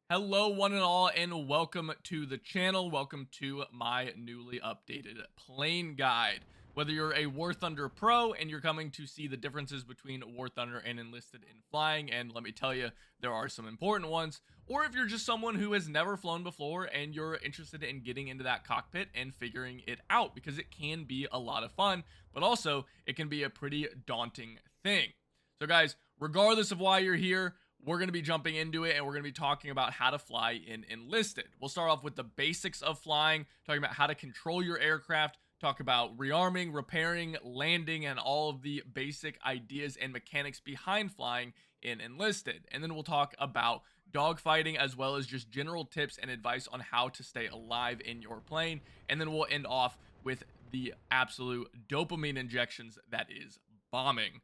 Hello, one and all, and welcome to the channel. Welcome to my newly updated plane guide. Whether you're a War Thunder Pro and you're coming to see the differences between War Thunder and Enlisted in flying, and let me tell you, there are some important ones, or if you're just someone who has never flown before and you're interested in getting into that cockpit and figuring it out, because it can be a lot of fun, but also it can be a pretty daunting thing. So guys, regardless of why you're here, we're going to be jumping into it and we're going to be talking about how to fly in Enlisted. We'll start off with the basics of flying, talking about how to control your aircraft, talk about rearming, repairing, landing, and all of the basic ideas and mechanics behind flying in Enlisted. And then we'll talk about dogfighting as well as just general tips and advice on how to stay alive in your plane. And then we'll end off with the absolute dopamine injections that is bombing.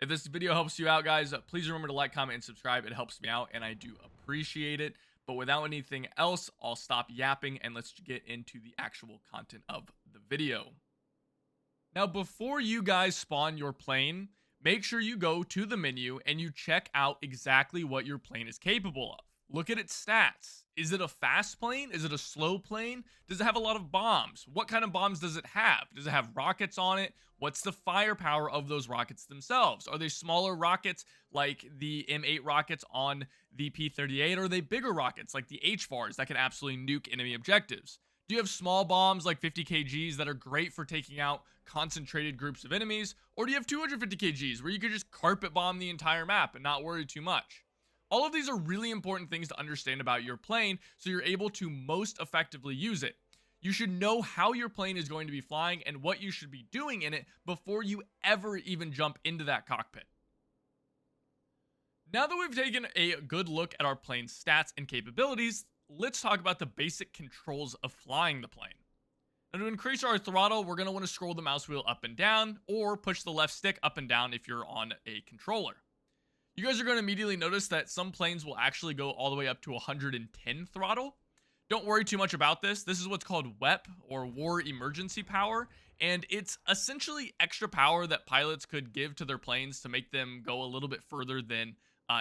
If this video helps you out, guys, please remember to like, comment, and subscribe. It helps me out, and I do appreciate it. But without anything else, I'll stop yapping, and let's get into the actual content of the video. Now, before you guys spawn your plane, make sure you go to the menu and you check out exactly what your plane is capable of. Look at its stats. Is it a fast plane? Is it a slow plane? Does it have a lot of bombs? What kind of bombs does it have? Does it have rockets on it? What's the firepower of those rockets themselves? Are they smaller rockets like the M8 rockets on the P-38? Or are they bigger rockets like the HVARs that can absolutely nuke enemy objectives? Do you have small bombs like 50 kgs that are great for taking out concentrated groups of enemies? Or do you have 250 kgs where you could just carpet bomb the entire map and not worry too much? All of these are really important things to understand about your plane so you're able to most effectively use it. You should know how your plane is going to be flying and what you should be doing in it before you ever even jump into that cockpit. Now that we've taken a good look at our plane's stats and capabilities, let's talk about the basic controls of flying the plane. Now, to increase our throttle, we're going to want to scroll the mouse wheel up and down or push the left stick up and down if you're on a controller. You guys are going to immediately notice that some planes will actually go all the way up to 110 throttle. Don't worry too much about this. This is what's called WEP, or War Emergency Power, and it's essentially extra power that pilots could give to their planes to make them go a little bit further than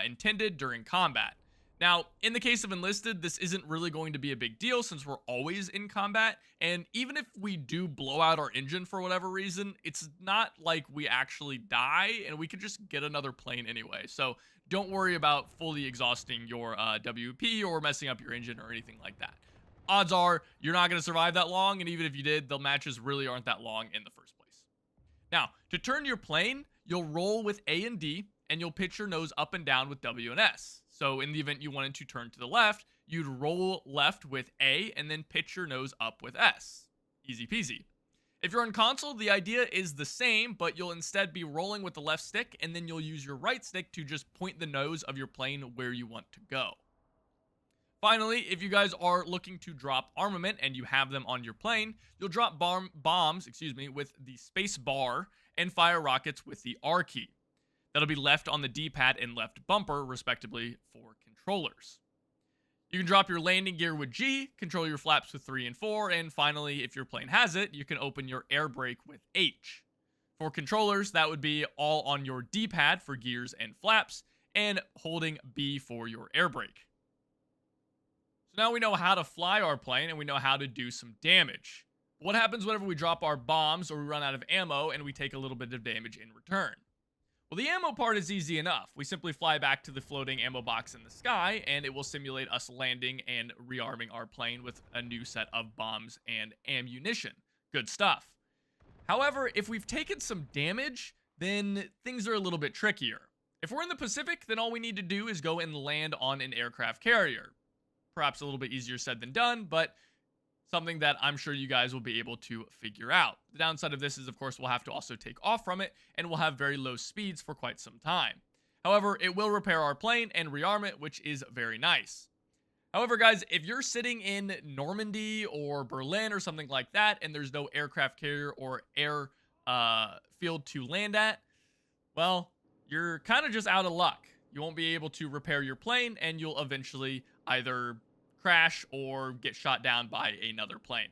intended during combat. Now, in the case of Enlisted, this isn't really going to be a big deal since we're always in combat, and even if we do blow out our engine for whatever reason, it's not like we actually die, and we could just get another plane anyway. So don't worry about fully exhausting your WP or messing up your engine or anything like that. Odds are you're not going to survive that long, and even if you did, the matches really aren't that long in the first place. Now, to turn your plane, you'll roll with A and D, and you'll pitch your nose up and down with W and S. So in the event you wanted to turn to the left, you'd roll left with A and then pitch your nose up with S. Easy peasy. If you're on console, the idea is the same, but you'll instead be rolling with the left stick, and then you'll use your right stick to just point the nose of your plane where you want to go. Finally, if you guys are looking to drop armament and you have them on your plane, you'll drop bombs with the space bar and fire rockets with the R key. That'll be left on the D-pad and left bumper, respectively, for controllers. You can drop your landing gear with G, control your flaps with 3 and 4, and finally, if your plane has it, you can open your air brake with H. For controllers, that would be all on your D-pad for gears and flaps, and holding B for your air brake. So now we know how to fly our plane, and we know how to do some damage. What happens whenever we drop our bombs or we run out of ammo and we take a little bit of damage in return? Well, the ammo part is easy enough. We simply fly back to the floating ammo box in the sky, and it will simulate us landing and rearming our plane with a new set of bombs and ammunition. Good stuff. However, if we've taken some damage, then things are a little bit trickier. If we're in the Pacific, then all we need to do is go and land on an aircraft carrier. Perhaps a little bit easier said than done, but something that I'm sure you guys will be able to figure out. The downside of this is, of course, we'll have to also take off from it, and we'll have very low speeds for quite some time. However, it will repair our plane and rearm it, which is very nice. However, guys, if you're sitting in Normandy or Berlin or something like that, and there's no aircraft carrier or air field to land at, well, you're kind of just out of luck. You won't be able to repair your plane, and you'll eventually either crash or get shot down by another plane.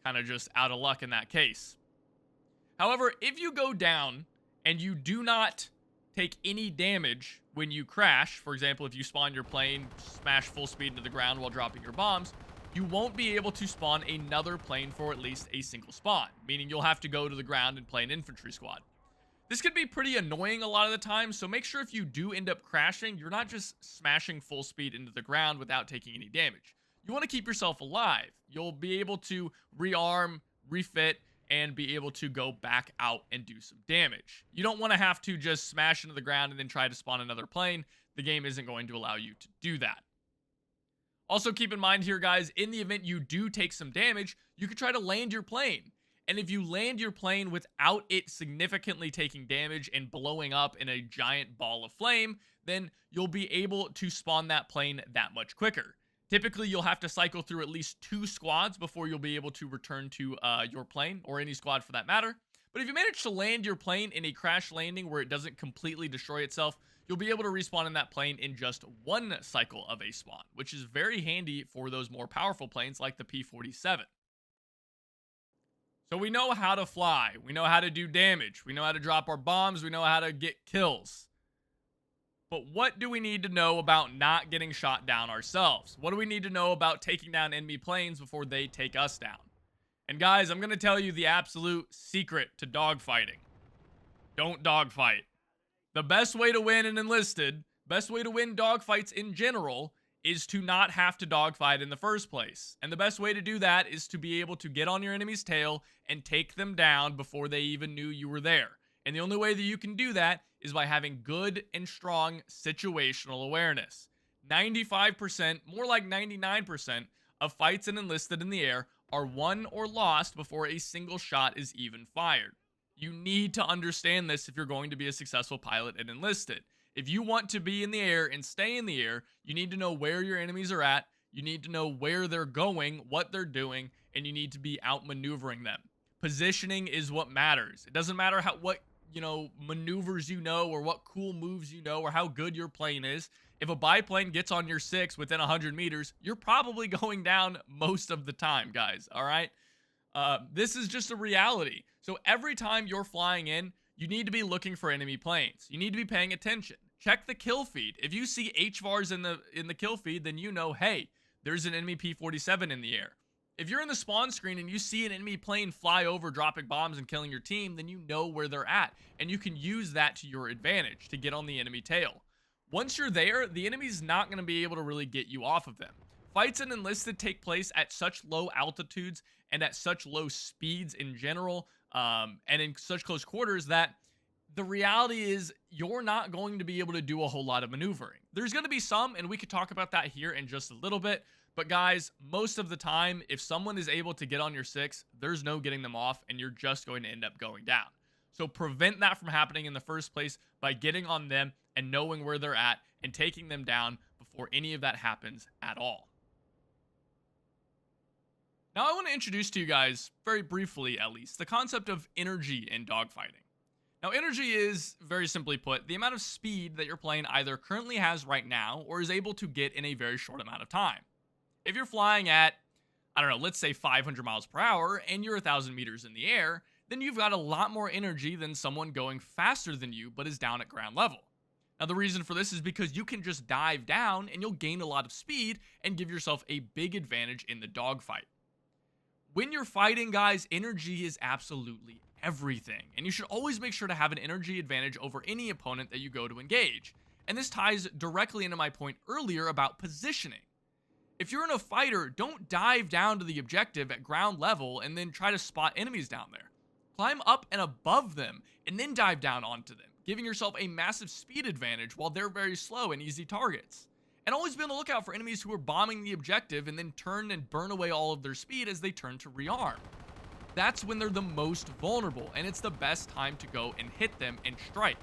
Kind of just out of luck in that case. However, if you go down and you do not take any damage when you crash. For example, if you spawn your plane, smash full speed into the ground while dropping your bombs, you won't be able to spawn another plane for at least a single spawn, meaning you'll have to go to the ground and play an infantry squad. This can be pretty annoying a lot of the time, so make sure if you do end up crashing, you're not just smashing full speed into the ground without taking any damage. You want to keep yourself alive. You'll be able to rearm, refit, and be able to go back out and do some damage. You don't want to have to just smash into the ground and then try to spawn another plane. The game isn't going to allow you to do that. Also keep in mind here, guys, in the event you do take some damage, you could try to land your plane. And if you land your plane without it significantly taking damage and blowing up in a giant ball of flame, then you'll be able to spawn that plane that much quicker. Typically, you'll have to cycle through at least 2 squads before you'll be able to return to your plane, or any squad for that matter. But if you manage to land your plane in a crash landing where it doesn't completely destroy itself, you'll be able to respawn in that plane in just 1 cycle of a spawn, which is very handy for those more powerful planes like the P-47. So we know how to fly, we know how to do damage, we know how to drop our bombs, we know how to get kills. But what do we need to know about not getting shot down ourselves? What do we need to know about taking down enemy planes before they take us down? And guys, I'm going to tell you the absolute secret to dogfighting. Don't dogfight. The best way to win in Enlisted, best way to win dogfights in general, is to not have to dogfight in the first place. And the best way to do that is to be able to get on your enemy's tail and take them down before they even knew you were there. And the only way that you can do that is by having good and strong situational awareness. 95%, more like 99% of fights in Enlisted in the air are won or lost before a single shot is even fired. You need to understand this if you're going to be a successful pilot in Enlisted. If you want to be in the air and stay in the air, you need to know where your enemies are at, you need to know where they're going, what they're doing, and you need to be outmaneuvering them. Positioning is what matters. It doesn't matter what maneuvers you know, or what cool moves you know, or how good your plane is. If a biplane gets on your 6 within 100 meters, you're probably going down most of the time, guys, all right? This is just a reality. So every time you're flying in, you need to be looking for enemy planes. You need to be paying attention. Check the kill feed. If you see HVARs in the kill feed, then you know, hey, there's an enemy P-47 in the air. If you're in the spawn screen and you see an enemy plane fly over, dropping bombs and killing your team, then you know where they're at, and you can use that to your advantage to get on the enemy tail. Once you're there, the enemy's not going to be able to really get you off of them. Fights in Enlisted take place at such low altitudes and at such low speeds in general, and in such close quarters, that the reality is you're not going to be able to do a whole lot of maneuvering. There's going to be some, and we could talk about that here in just a little bit. But guys, most of the time, if someone is able to get on your 6, there's no getting them off, and you're just going to end up going down. So prevent that from happening in the first place by getting on them and knowing where they're at and taking them down before any of that happens at all. Now I want to introduce to you guys, very briefly at least, the concept of energy in dogfighting. Now energy is, very simply put, the amount of speed that your plane either currently has right now or is able to get in a very short amount of time. If you're flying at, I don't know, let's say 500 miles per hour and you're 1,000 meters in the air, then you've got a lot more energy than someone going faster than you but is down at ground level. Now the reason for this is because you can just dive down and you'll gain a lot of speed and give yourself a big advantage in the dogfight. When you're fighting, guys, energy is absolutely everything, and you should always make sure to have an energy advantage over any opponent that you go to engage. And this ties directly into my point earlier about positioning. If you're in a fighter, don't dive down to the objective at ground level and then try to spot enemies down there. Climb up and above them and then dive down onto them, giving yourself a massive speed advantage while they're very slow and easy targets. And always be on the lookout for enemies who are bombing the objective and then turn and burn away all of their speed as they turn to rearm. That's when they're the most vulnerable, and it's the best time to go and hit them and strike.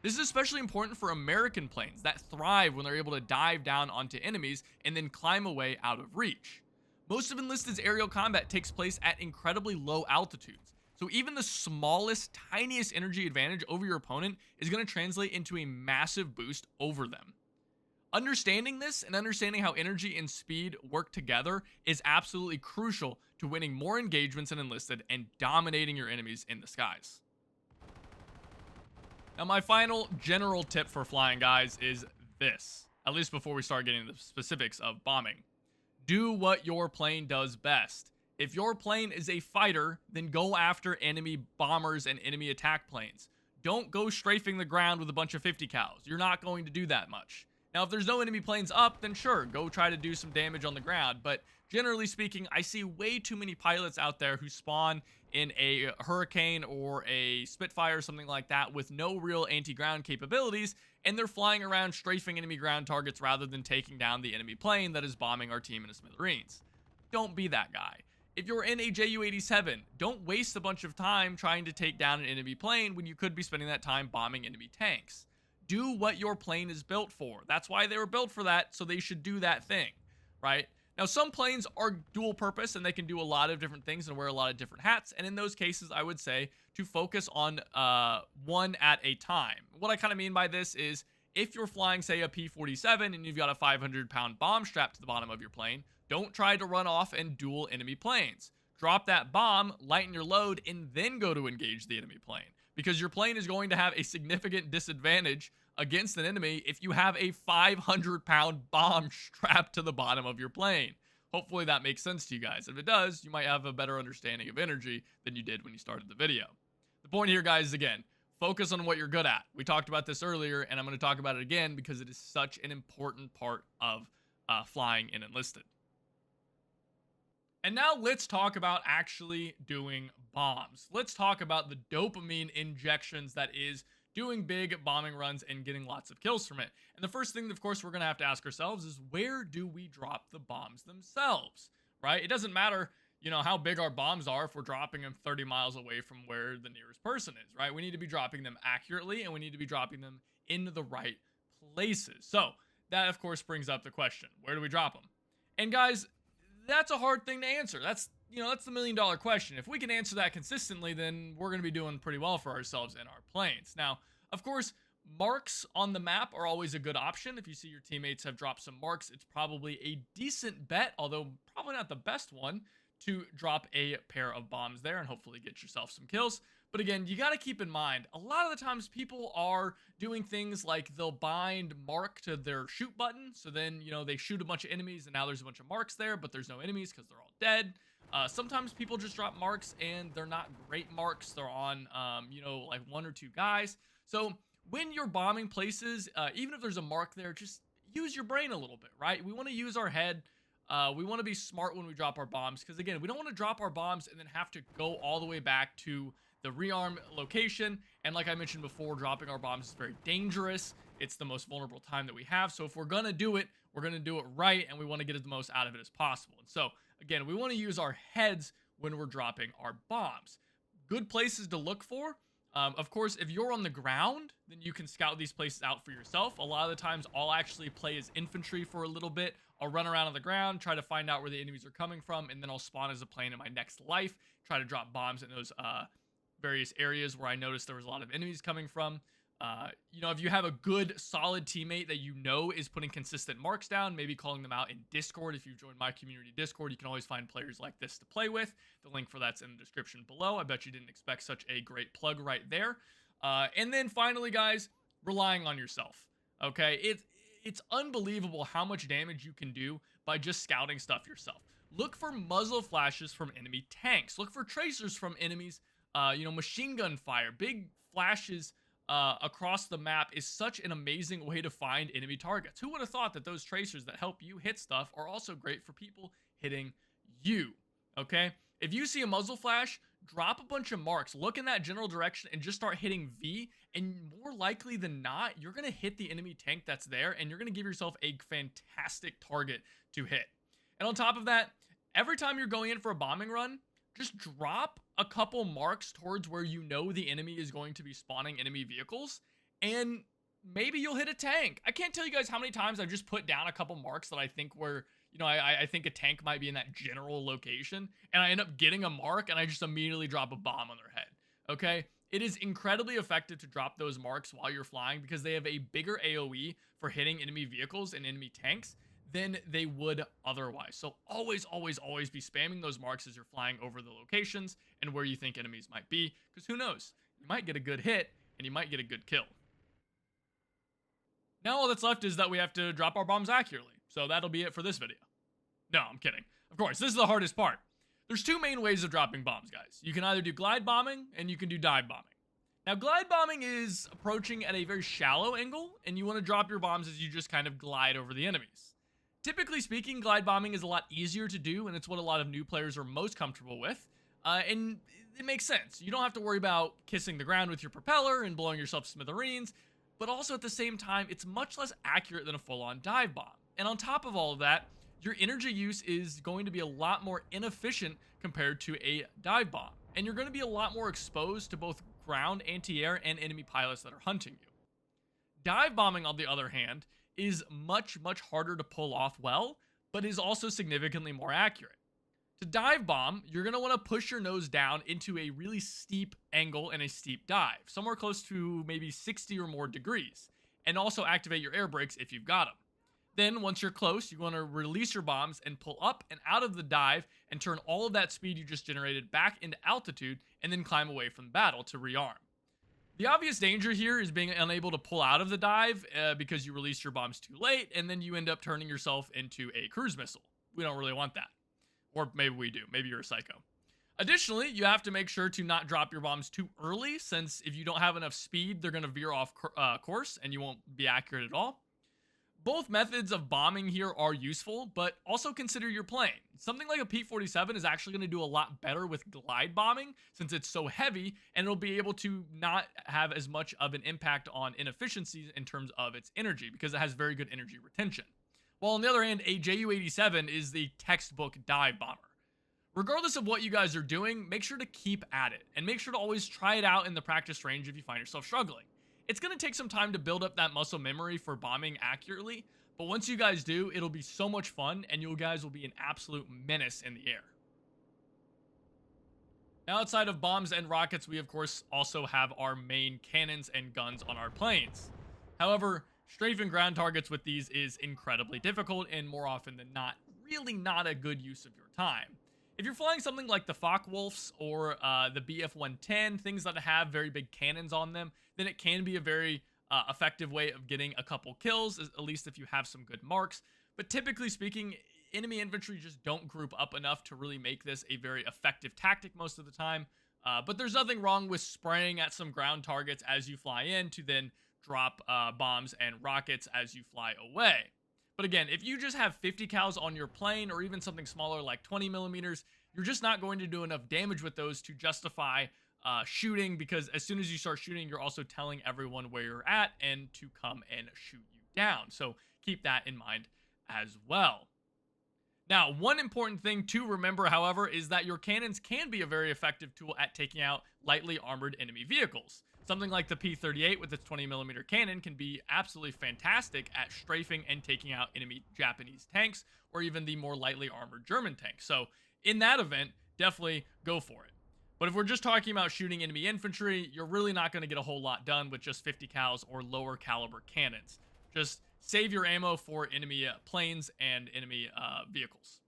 This is especially important for American planes that thrive when they're able to dive down onto enemies and then climb away out of reach. Most of Enlisted's aerial combat takes place at incredibly low altitudes, so even the smallest, tiniest energy advantage over your opponent is going to translate into a massive boost over them. Understanding this and understanding how energy and speed work together is absolutely crucial to winning more engagements in Enlisted and dominating your enemies in the skies. Now, my final general tip for flying, guys, is this, at least before we start getting into the specifics of bombing. Do what your plane does best. If your plane is a fighter, then go after enemy bombers and enemy attack planes. Don't go strafing the ground with a bunch of 50 cals. You're not going to do that much. Now, if there's no enemy planes up, then sure, go try to do some damage on the ground. But generally speaking, I see way too many pilots out there who spawn in a Hurricane or a Spitfire or something like that with no real anti-ground capabilities, and they're flying around strafing enemy ground targets rather than taking down the enemy plane that is bombing our team in a smithereens. Don't be that guy. If you're in a Ju-87, don't waste a bunch of time trying to take down an enemy plane when you could be spending that time bombing enemy tanks. Do what your plane is built for. That's why they were built for that, so they should do that thing, right? Now, some planes are dual purpose and they can do a lot of different things and wear a lot of different hats. And in those cases, I would say to focus on one at a time. What I kind of mean by this is if you're flying, say, a P-47 and you've got a 500-pound bomb strapped to the bottom of your plane, don't try to run off and duel enemy planes. Drop that bomb, lighten your load, and then go to engage the enemy plane. Because your plane is going to have a significant disadvantage against an enemy if you have a 500-pound bomb strapped to the bottom of your plane. Hopefully that makes sense to you guys. If it does, you might have a better understanding of energy than you did when you started the video. The point here, guys, is again, focus on what you're good at. We talked about this earlier, and I'm going to talk about it again because it is such an important part of flying in Enlisted. And now let's talk about actually doing bombs. Let's talk about the dopamine injections that is doing big bombing runs and getting lots of kills from it. And the first thing, of course, we're going to have to ask ourselves is where do we drop the bombs themselves, right? It doesn't matter, you know, how big our bombs are if we're dropping them 30 miles away from where the nearest person is, right? We need to be dropping them accurately and we need to be dropping them in the right places. So that, of course, brings up the question, where do we drop them? And guys, that's a hard thing to answer. That's the $1,000,000 question. If we can answer that consistently, then we're going to be doing pretty well for ourselves and our planes. Now, of course, marks on the map are always a good option. If you see your teammates have dropped some marks, it's probably a decent bet, although probably not the best one, to drop a pair of bombs there and hopefully get yourself some kills. But again, you got to keep in mind, a lot of the times people are doing things like they'll bind mark to their shoot button. So then, they shoot a bunch of enemies and now there's a bunch of marks there, but there's no enemies because they're all dead. Sometimes people just drop marks and they're not great marks. They're on, like 1 or 2 guys. So when you're bombing places, even if there's a mark there, just use your brain a little bit, right? We want to use our head. We want to be smart when we drop our bombs because, again, we don't want to drop our bombs and then have to go all the way back to the rearm location. And like I mentioned before, dropping our bombs is very dangerous. It's the most vulnerable time that we have. So if we're going to do it, we're going to do it right, and we want to get the most out of it as possible. And so, again, we want to use our heads when we're dropping our bombs. Good places to look for. Of course, if you're on the ground, then you can scout these places out for yourself. A lot of the times, I'll actually play as infantry for a little bit. I'll run around on the ground, try to find out where the enemies are coming from, and then I'll spawn as a plane in my next life, try to drop bombs in those various areas where I noticed there was a lot of enemies coming from. If you have a good, solid teammate that is putting consistent marks down, maybe calling them out in Discord. If you've joined my community Discord, you can always find players like this to play with. The link for that's in the description below. I bet you didn't expect such a great plug right there. And then finally, guys, relying on yourself. Okay, it's unbelievable how much damage you can do by just scouting stuff yourself. Look for muzzle flashes from enemy tanks. Look for tracers from enemies. Machine gun fire, big flashes across the map is such an amazing way to find enemy targets. Who would have thought that those tracers that help you hit stuff are also great for people hitting you? Okay, if you see a muzzle flash, drop a bunch of marks, look in that general direction, and just start hitting V, and more likely than not, you're going to hit the enemy tank that's there, and you're going to give yourself a fantastic target to hit. And on top of that, every time you're going in for a bombing run, just drop a couple marks towards where the enemy is going to be spawning enemy vehicles, and maybe you'll hit a tank. I can't tell you guys how many times I've just put down a couple marks that I think were, I think a tank might be in that general location, and I end up getting a mark, and I just immediately drop a bomb on their head, okay? It is incredibly effective to drop those marks while you're flying because they have a bigger AoE for hitting enemy vehicles and enemy tanks than they would otherwise. So always, always, always be spamming those marks as you're flying over the locations and where you think enemies might be, because who knows? You might get a good hit and you might get a good kill. Now all that's left is that we have to drop our bombs accurately, so that'll be it for this video. No, I'm kidding. Of course, this is the hardest part. There's two main ways of dropping bombs, guys. You can either do glide bombing, and you can do dive bombing. Now, glide bombing is approaching at a very shallow angle, and you want to drop your bombs as you just kind of glide over the enemies. Typically speaking, glide bombing is a lot easier to do, and it's what a lot of new players are most comfortable with. And it makes sense. You don't have to worry about kissing the ground with your propeller and blowing yourself to smithereens, but also at the same time, it's much less accurate than a full-on dive bomb. And on top of all of that, your energy use is going to be a lot more inefficient compared to a dive bomb. And you're going to be a lot more exposed to both ground, anti-air, and enemy pilots that are hunting you. Dive bombing, on the other hand, is much harder to pull off well, but is also significantly more accurate. To dive bomb, you're going to want to push your nose down into a really steep angle and a steep dive, somewhere close to maybe 60 or more degrees, and also activate your air brakes if you've got them. Then, once you're close, you want to release your bombs and pull up and out of the dive and turn all of that speed you just generated back into altitude and then climb away from the battle to rearm. The obvious danger here is being unable to pull out of the dive because you release your bombs too late and then you end up turning yourself into a cruise missile. We don't really want that. Or maybe we do. Maybe you're a psycho. Additionally, you have to make sure to not drop your bombs too early, since if you don't have enough speed, they're going to veer off course and you won't be accurate at all. Both methods of bombing here are useful, but also consider your plane. Something like a P-47 is actually going to do a lot better with glide bombing since it's so heavy, and it'll be able to not have as much of an impact on inefficiencies in terms of its energy because it has very good energy retention. While on the other hand, a Ju-87 is the textbook dive bomber. Regardless of what you guys are doing, make sure to keep at it, and make sure to always try it out in the practice range if you find yourself struggling. It's going to take some time to build up that muscle memory for bombing accurately, but once you guys do, it'll be so much fun, and you guys will be an absolute menace in the air. Now, outside of bombs and rockets, we of course also have our main cannons and guns on our planes. However, strafing ground targets with these is incredibly difficult, and more often than not, really not a good use of your time. If you're flying something like the Focke-Wulfs or the Bf-110, things that have very big cannons on them, then it can be a very effective way of getting a couple kills, at least if you have some good marks. But typically speaking, enemy infantry just don't group up enough to really make this a very effective tactic most of the time. But there's nothing wrong with spraying at some ground targets as you fly in to then drop bombs and rockets as you fly away. But again, if you just have 50 cals on your plane or even something smaller like 20 millimeters, you're just not going to do enough damage with those to justify shooting, because as soon as you start shooting, you're also telling everyone where you're at and to come and shoot you down. So keep that in mind as well. Now, one important thing to remember, however, is that your cannons can be a very effective tool at taking out lightly armored enemy vehicles. Something like the P-38 with its 20mm cannon can be absolutely fantastic at strafing and taking out enemy Japanese tanks, or even the more lightly armored German tanks. So in that event, definitely go for it. But if we're just talking about shooting enemy infantry, you're really not going to get a whole lot done with just 50 cals or lower caliber cannons. Just save your ammo for enemy planes and enemy vehicles.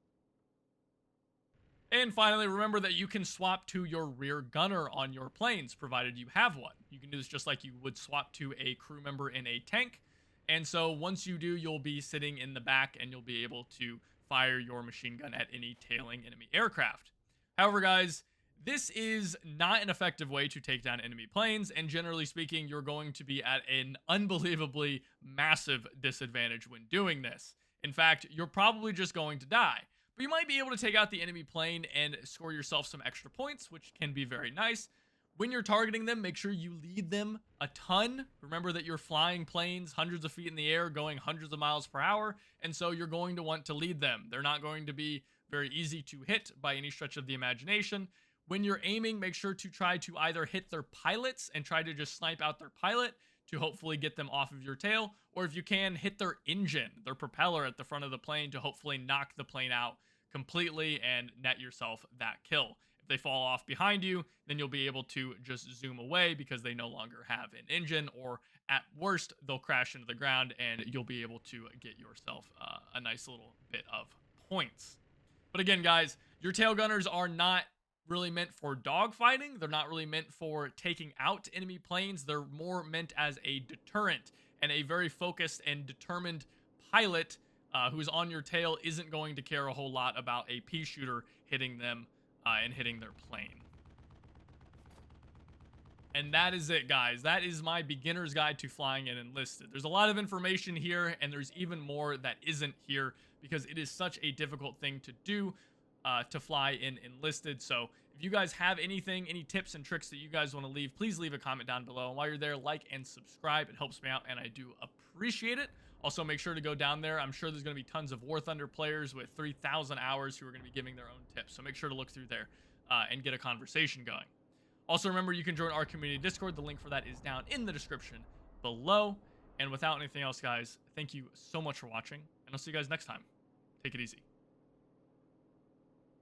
And finally, remember that you can swap to your rear gunner on your planes, provided you have one. You can do this just like you would swap to a crew member in a tank. And so once you do, you'll be sitting in the back and you'll be able to fire your machine gun at any tailing enemy aircraft. However, guys, this is not an effective way to take down enemy planes, and generally speaking, you're going to be at an unbelievably massive disadvantage when doing this. In fact, you're probably just going to die. But you might be able to take out the enemy plane and score yourself some extra points, which can be very nice. When you're targeting them, make sure you lead them a ton. Remember that you're flying planes hundreds of feet in the air, going hundreds of miles per hour, and so you're going to want to lead them. They're not going to be very easy to hit by any stretch of the imagination. When you're aiming, make sure to try to either hit their pilots and try to just snipe out their pilot to hopefully get them off of your tail, or if you can, hit their engine, their propeller at the front of the plane to hopefully knock the plane out completely and net yourself that kill. If they fall off behind you, then you'll be able to just zoom away because they no longer have an engine, or at worst, they'll crash into the ground and you'll be able to get yourself a nice little bit of points. But again, guys, your tail gunners are not really meant for dogfighting. They're not really meant for taking out enemy planes. They're more meant as a deterrent, and a very focused and determined pilot who's on your tail isn't going to care a whole lot about a pea shooter hitting them and hitting their plane. And that is it, guys. That is my beginner's guide to flying in Enlisted. There's a lot of information here, and there's even more that isn't here because it is such a difficult thing to do to fly in Enlisted. So if you guys have anything, any tips and tricks that you guys want to leave, please leave a comment down below. And while you're there, like and subscribe. It helps me out, and I do appreciate it. Also, make sure to go down there. I'm sure there's going to be tons of War Thunder players with 3,000 hours who are going to be giving their own tips. So make sure to look through there and get a conversation going. Also, remember, you can join our community Discord. The link for that is down in the description below. And without anything else, guys, thank you so much for watching, and I'll see you guys next time. Take it easy.